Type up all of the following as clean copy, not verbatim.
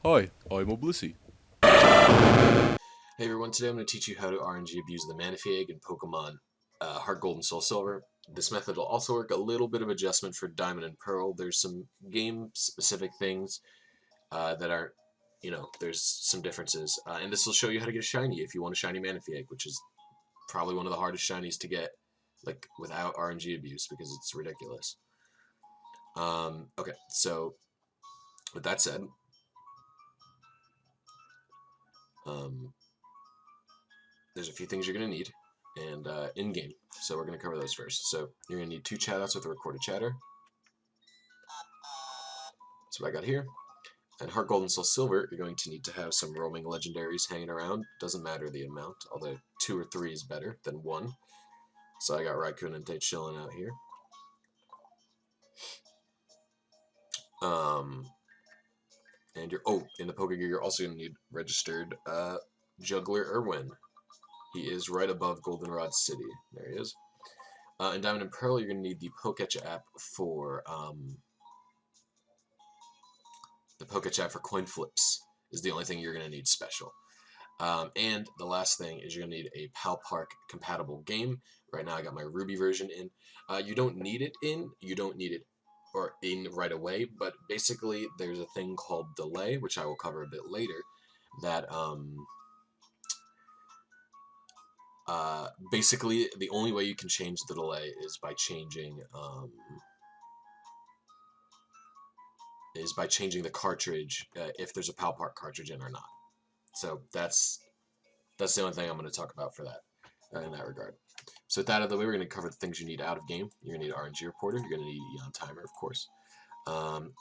Hi, I'm a Blisy. Hey everyone, today I'm going to teach you how to RNG abuse the Manaphy egg in Pokemon Heart Gold and Soul Silver. This method will also work a little bit of adjustment for Diamond and Pearl. There's some game-specific things that aren't, there's some differences. And this will show you how to get a shiny if you want a shiny Manaphy egg, which is probably one of the hardest shinies to get, like, without RNG abuse, because it's ridiculous. Okay, so with that said, there's a few things you're going to need and in-game. So we're going to cover those first. So you're going to need 2 chatouts with a recorded chatter. That's what I got here. And Heart Gold and Soul Silver, you're going to need to have some roaming legendaries hanging around. Doesn't matter the amount, although 2 or 3 is better than 1. So I got Raikou and Entei chilling out here. And in the Pokegear, you're also going to need registered Juggler Erwin. He is right above Goldenrod City. There he is. In Diamond and Pearl, you're going to need the Poketch app for coin flips. Is the only thing you're going to need special. And the last thing is you're going to need a PalPark compatible game. Right now I got my Ruby version in. You don't need it in. You don't need it right away, but basically there's a thing called delay, which I will cover a bit later, that basically the only way you can change the delay is by changing the cartridge, if there's a PalPark cartridge in or not. So that's the only thing I'm going to talk about for that in that regard. So with that out of the way, we're going to cover the things you need out of game. You're going to need RNG Reporter. You're going to need EonTimer, of course,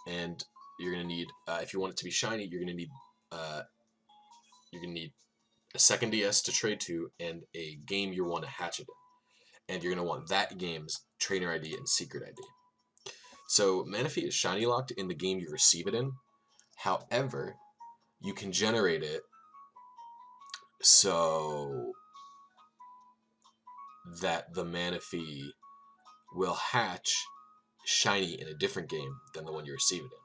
and you're going to need, if you want it to be shiny, you're going to need a second DS to trade to and a game you want to hatch it in, and you're going to want that game's trainer ID and secret ID. So Manaphy is shiny locked in the game you receive it in. However, you can generate it so that the Manaphy will hatch shiny in a different game than the one you receive it in.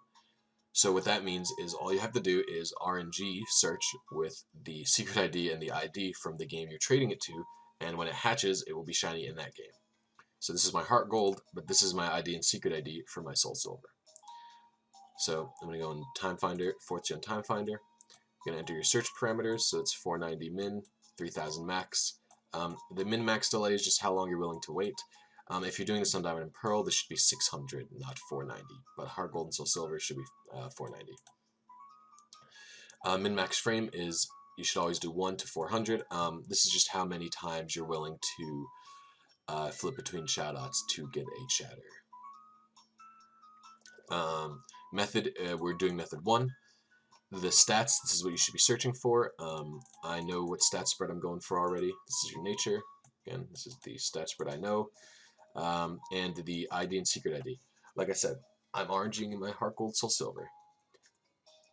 So what that means is all you have to do is RNG search with the secret ID and the ID from the game you're trading it to, and when it hatches, it will be shiny in that game. So this is my Heart Gold, but this is my ID and secret ID for my Soul Silver. So I'm going to go in Time Finder, 4th Gen Time Finder. You're going to enter your search parameters, so it's 490 min, 3000 max. The min-max delay is just how long you're willing to wait. If you're doing this on Diamond and Pearl, this should be 600, not 490. But Heart Gold and Soul Silver should be 490. Min-max frame is, you should always do 1 to 400. This is just how many times you're willing to flip between shoutouts to get a chatter. Method, we're doing method 1. The stats, this is what you should be searching for. I know what stat spread I'm going for already. This is your nature. Again, this is the stat spread I know. And the ID and secret ID. Like I said, I'm RNGing in my Heart Gold Soul Silver.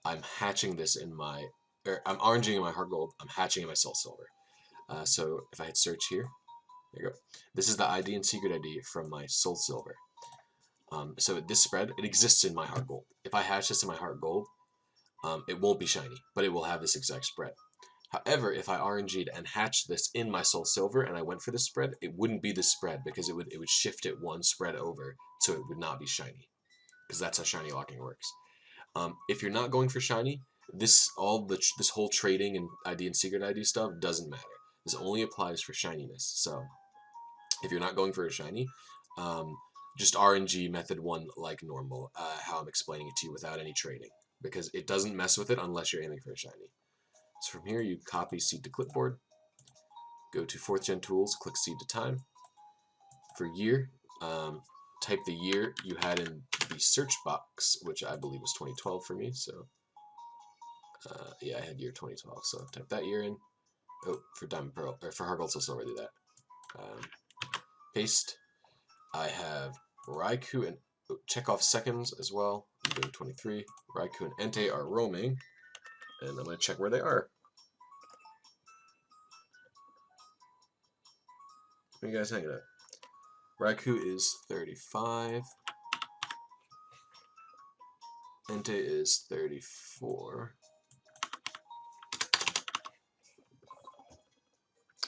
I'm hatching this in my, I'm RNGing in my Heart Gold. I'm hatching in my Soul Silver. So if I hit search here, there you go. This is the ID and secret ID from my Soul Silver. So this spread, it exists in my Heart Gold. If I hatch this in my Heart Gold, it won't be shiny, but it will have this exact spread. However, if I RNG'd and hatched this in my Soul Silver and I went for this spread, it wouldn't be this spread because it would shift it one spread over, so it would not be shiny, because that's how shiny locking works. If you're not going for shiny, this whole trading and ID and secret ID stuff doesn't matter. This only applies for shininess. So if you're not going for a shiny, just RNG method 1 like normal, how I'm explaining it to you without any trading, because it doesn't mess with it unless you're aiming for a shiny. So from here, you copy seed to clipboard, go to 4th Gen Tools, click seed to time. For year, type the year you had in the search box, which I believe was 2012 for me. So yeah, I had year 2012, so type that year in. Oh, for Diamond Pearl, or for Heart Gold Soul Silver, do that. Paste. I have Raikou and check off seconds as well. I'm doing 23. Raikou and Entei are roaming, and I'm going to check where they are. What are you guys hanging at? Raikou is 35. Entei is 34.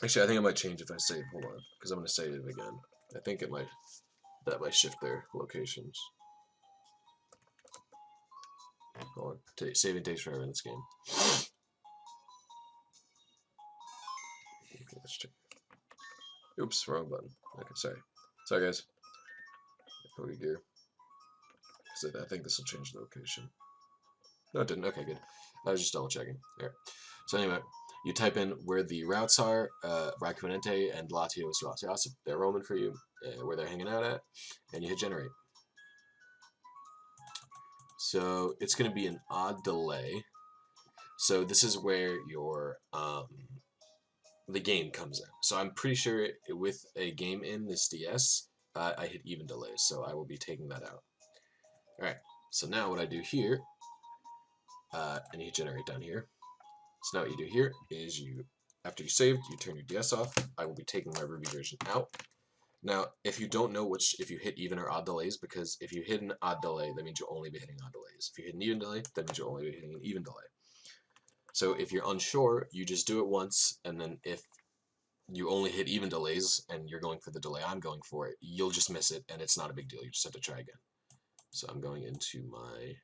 Actually, I think I might change if I save. Hold on, because I'm going to save it again. I think that might shift their locations. Hold on. Saving takes forever in this game. Okay, let's check. Oops, wrong button. Okay, sorry. Sorry, guys. Poke gear. I think this will change the location. No, it didn't. Okay, good. I was just double checking. There. So anyway, you type in where the routes are, Raccoonente and Latios Ratios, they're roaming for you, where they're hanging out at, and you hit generate. So it's going to be an odd delay. So this is where your the game comes in. So I'm pretty sure with a game in this DS, I hit even delays, so I will be taking that out. Alright, so now what I do here, and you generate down here. So now what you do here is after you saved, you turn your DS off. I will be taking my Ruby version out. Now, if you don't know if you hit even or odd delays, because if you hit an odd delay, that means you'll only be hitting odd delays. If you hit an even delay, that means you'll only be hitting an even delay. So if you're unsure, you just do it once, and then if you only hit even delays and you're going for the delay I'm going for, you'll just miss it, and it's not a big deal. You just have to try again. So I'm going into my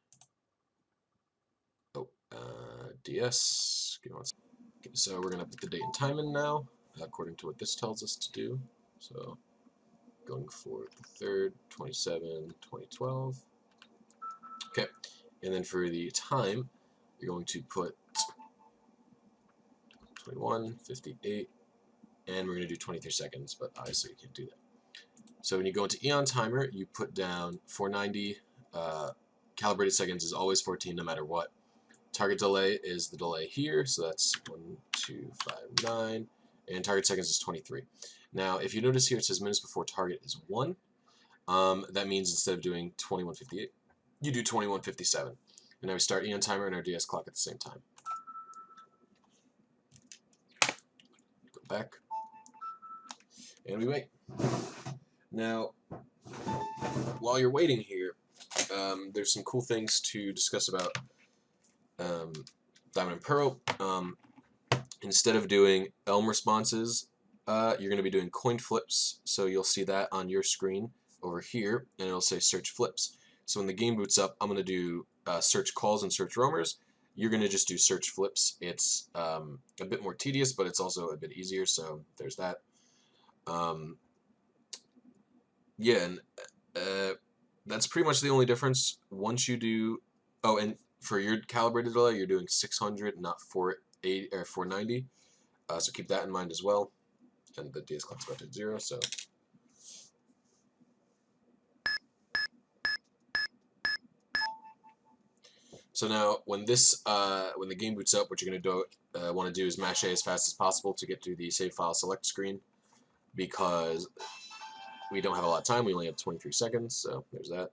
DS. Give me one second. Okay, so we're going to put the date and time in now, according to what this tells us to do. So going for the 3rd, 27, 2012. Okay, and then for the time, you're going to put 21, 58, and we're going to do 23 seconds, but obviously you can't do that. So when you go into EonTimer, you put down 490. Calibrated seconds is always 14 no matter what. Target delay is the delay here, so that's 1259, and target seconds is 23. Now, if you notice here, it says minutes before target is 1. That means instead of doing 2158, you do 2157. And now we start EonTimer and our DS clock at the same time. Go back, and we wait. Now, while you're waiting here, there's some cool things to discuss about Diamond and Pearl. Instead of doing Elm responses, you're going to be doing coin flips. So you'll see that on your screen over here, and it'll say search flips. So when the game boots up, I'm going to do search calls and search roamers. You're going to just do search flips. It's a bit more tedious, but it's also a bit easier, so there's that. Yeah, and that's pretty much the only difference. Once you do... Oh, and for your calibrated delay, you're doing 600, not 480 or 490. So keep that in mind as well. And the DS clock's about to 0, so... So now, when the game boots up, what you're going to want to do is mash A as fast as possible to get to the save file select screen, because we don't have a lot of time. We only have 23 seconds, so there's that.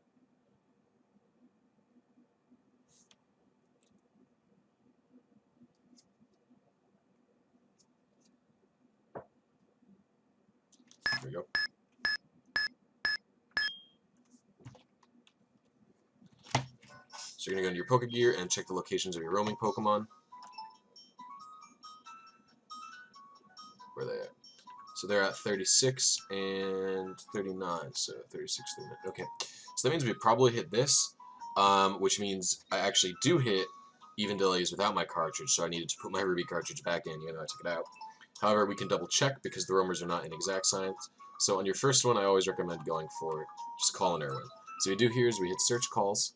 There we go. So you're going to go into your Poke Gear and check the locations of your roaming Pokemon. Where are they at? So they're at 36 and 39. So 36, 39. Okay. So that means we probably hit this, which means I actually do hit even delays without my cartridge, so I needed to put my Ruby cartridge back in, even though I took it out. However, we can double check because the roamers are not in exact science. So on your first one, I always recommend going for just call an Irwin. So what we do here is we hit search calls.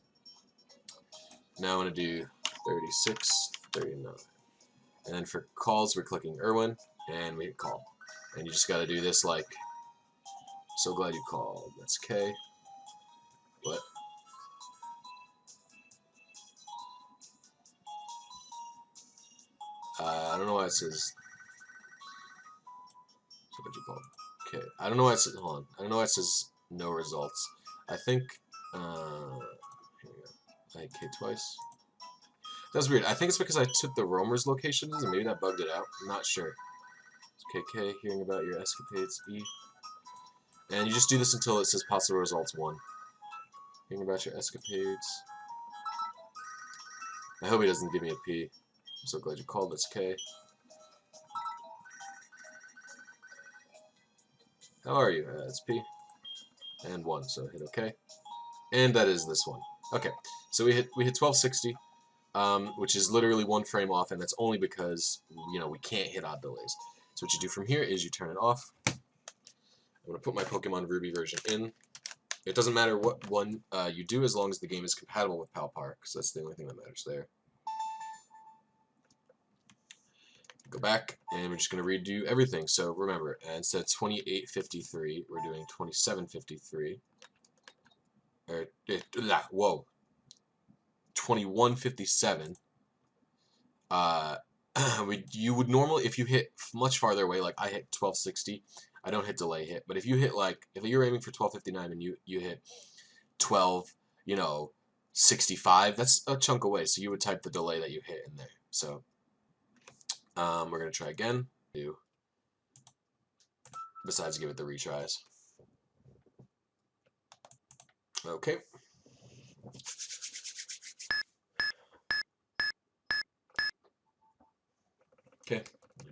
Now I'm going to do 36, 39. And then for calls, we're clicking Irwin, and we hit call. And you just got to do this like, so glad you called. That's K. What? I don't know why it says, so glad you called. Okay. I don't know why it says, hold on. I don't know why it says no results. I think, here we go. I hit K twice. That's weird. I think it's because I took the roamers locations and maybe that bugged it out. I'm not sure. KK, hearing about your escapades, E. And you just do this until it says possible results 1. Hearing about your escapades. I hope he doesn't give me a P. I'm so glad you called. That's K. How are you? It's P. And 1, so hit OK. And that is this one. Okay, so we hit 1260, which is literally 1 frame off, and that's only because, you know, we can't hit odd delays. So what you do from here is you turn it off. I'm going to put my Pokemon Ruby version in. It doesn't matter what one you do as long as the game is compatible with Palpar, because that's the only thing that matters there. Go back, and we're just going to redo everything. So remember, instead of 2853, we're doing 2753. Whoa. 2157. You would normally, if you hit much farther away, like I hit 1260, I don't hit delay hit, but if you hit like, if you're aiming for 1259 and you hit 12, you know, 65, that's a chunk away, so you would type the delay that you hit in there. So we're going to try again, besides give it the retries. Okay. Okay,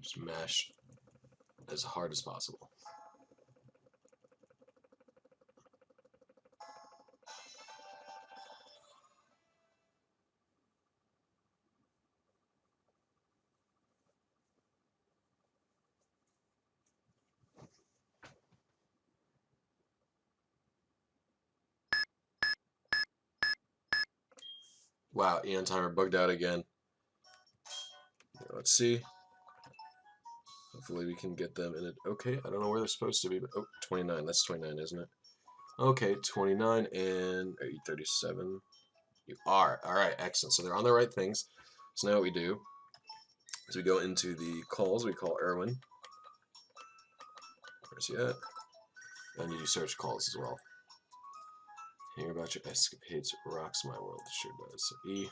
just mash as hard as possible. Wow, EonTimer bugged out again. Let's see. Hopefully we can get them in it. Okay, I don't know where they're supposed to be, but 29. That's 29, isn't it? Okay, 29 and are you 37? You are. All right, excellent. So they're on the right things. So now what we do is we go into the calls. We call Erwin. Where's he at? And you do search calls as well. Hear about your escapades rocks my world. It sure does. So E.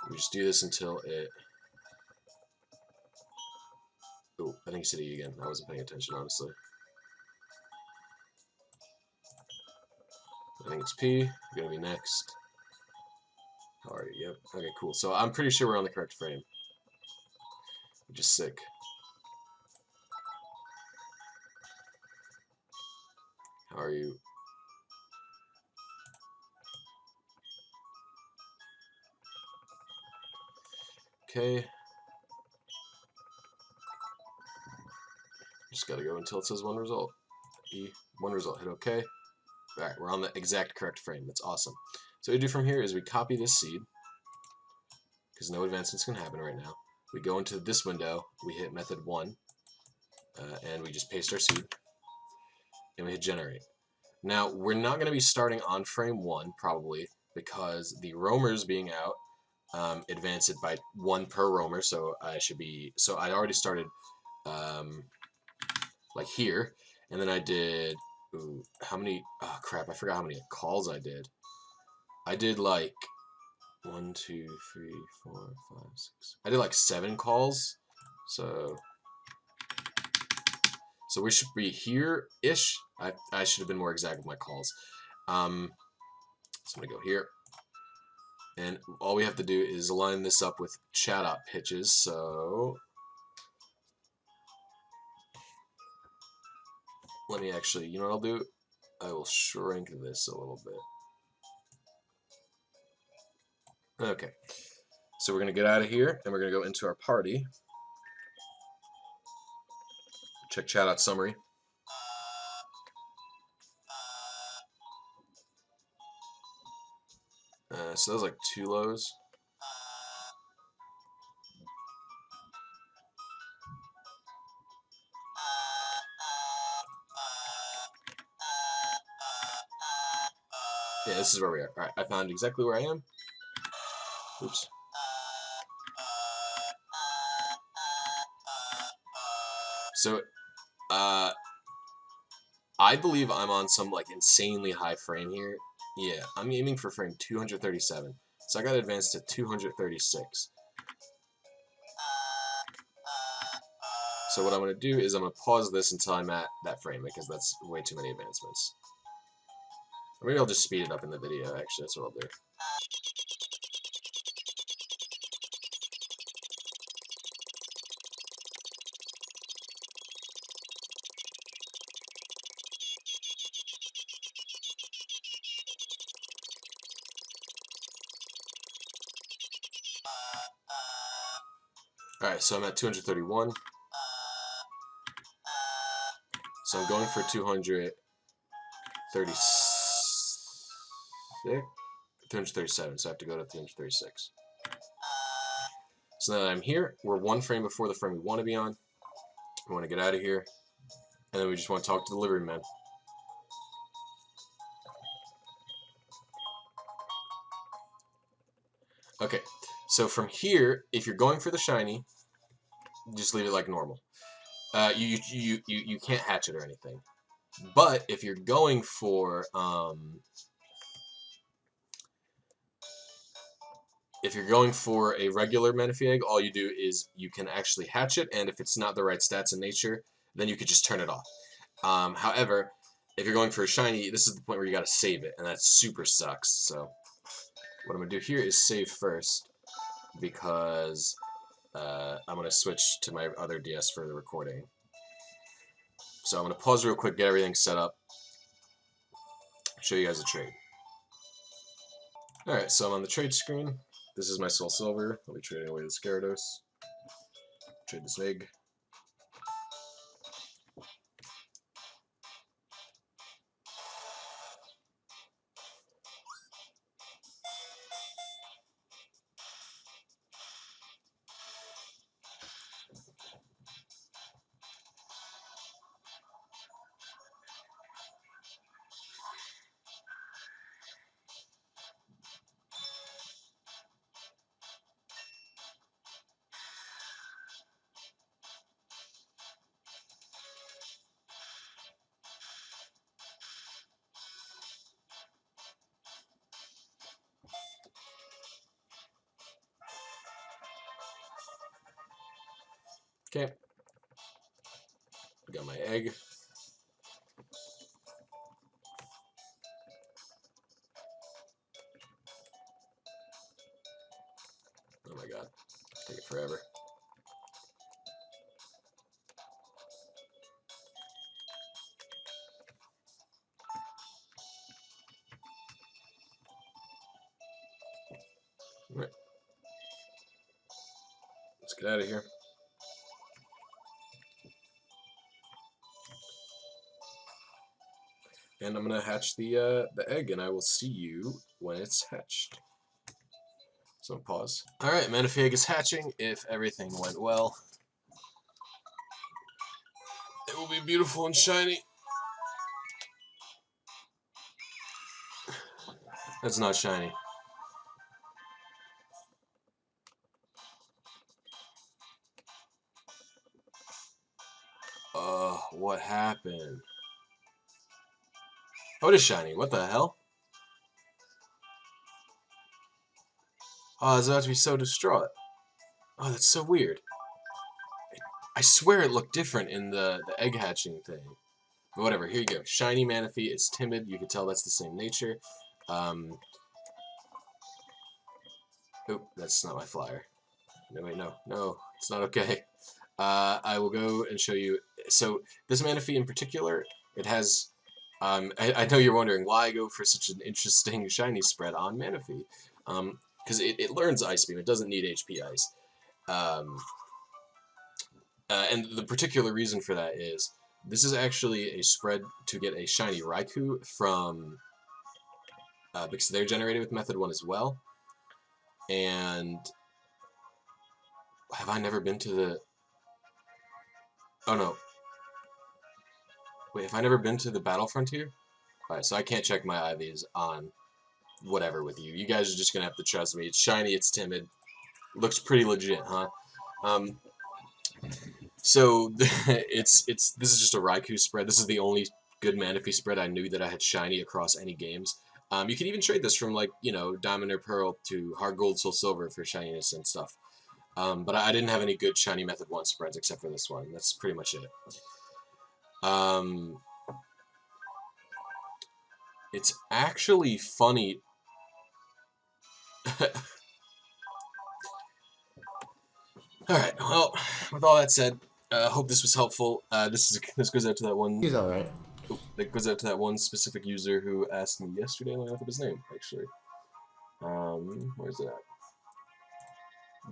We just do this until it. Oh, I think you said E again. I wasn't paying attention, honestly. I think it's P. You're gonna be next. How are you? Yep. Okay, cool. So I'm pretty sure we're on the correct frame. Which is sick. How are you? Okay. Just gotta go until it says 1 result. E, 1 result. Hit OK. Alright, we're on the exact correct frame. That's awesome. So what we do from here is we copy this seed, because no advancements can happen right now. We go into this window, we hit method 1, and we just paste our seed, and we hit generate. Now, we're not going to be starting on frame 1, probably, because the roamers being out advance it by 1 per roamer, so I already started like here, and then I did, how many, oh crap, I forgot how many calls I did. I did like 1, 2, 3, 4, 5, 6. I did like 7 calls, so we should be here-ish. I should have been more exact with my calls. So I'm gonna go here, and all we have to do is line this up with chat-op pitches. So let me actually, you know what I'll do? I will shrink this a little bit. Okay, so we're gonna get out of here, and we're gonna go into our party. Check chat out summary. So that was like 2 lows. Yeah, this is where we are. Alright, I found exactly where I am. Oops. So, I believe I'm on some like insanely high frame here. Yeah, I'm aiming for frame 237. So I got advanced to 236. So what I'm going to do is I'm going to pause this until I'm at that frame, because that's way too many advancements. Or maybe I'll just speed it up in the video, actually, that's what I'll do. Alright, so I'm at 231. So I'm going for 237, so I have to go to 236. So now that I'm here, we're one frame before the frame we want to be on. We want to get out of here, and then we just want to talk to the delivery man. Okay, so from here, if you're going for the shiny, just leave it like normal. You can't hatch it or anything. But if you're going for a regular Manaphy egg, all you do is you can actually hatch it, and if it's not the right stats in nature, then you could just turn it off. However, if you're going for a shiny, this is the point where you gotta save it, and that super sucks. So what I'm gonna do here is save first, because I'm gonna switch to my other DS for the recording. So I'm gonna pause real quick, get everything set up, show you guys a trade. Alright, so I'm on the trade screen. This is my Soul Silver. I'll be trading away the Gyarados. Trade this egg. Okay. Got my egg. Oh my god. Take it forever. Alright. Let's get out of here. And I'm gonna hatch the egg, and I will see you when it's hatched. So pause. Alright, Manaphy egg is hatching. If everything went well, it will be beautiful and shiny. That's not shiny. What happened? Oh, it is shiny. What the hell? Oh, I was about to be so distraught. Oh, that's so weird. I swear it looked different in the egg hatching thing. But whatever, here you go. Shiny Manaphy. It's timid. You can tell that's the same nature. Oh, that's not my flyer. No, wait, no. No, it's not okay. I will go and show you. So, this Manaphy in particular, it has... I know you're wondering why I go for such an interesting shiny spread on Manaphy. Because it learns Ice Beam. It doesn't need HP Ice. And the particular reason for that is this is actually a spread to get a shiny Raikou from because they're generated with Method 1 as well. And have I never been to the... Oh no. Wait, have I never been to the Battle Frontier? Alright, so I can't check my IVs on whatever with you. You guys are just gonna have to trust me. It's shiny, it's timid. Looks pretty legit, huh? So this is just a Raikou spread. This is the only good Manaphy spread I knew that I had shiny across any games. You can even trade this from, like, you know, Diamond or Pearl to Hard Gold, Soul Silver for shininess and stuff. But I didn't have any good shiny Method 1 spreads except for this one. That's pretty much it. It's actually funny. Alright, well, with all that said, I hope this was helpful. This goes out to that one... He's alright. That goes out to that one specific user who asked me yesterday. Let me look up his name, actually. Where's it at?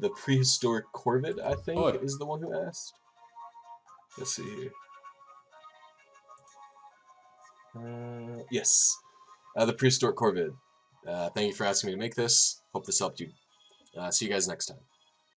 The prehistoric corvid, I think, is the one who asked. Let's see here. Yes. The prehistoric corvid. Thank you for asking me to make this. Hope this helped you. See you guys next time.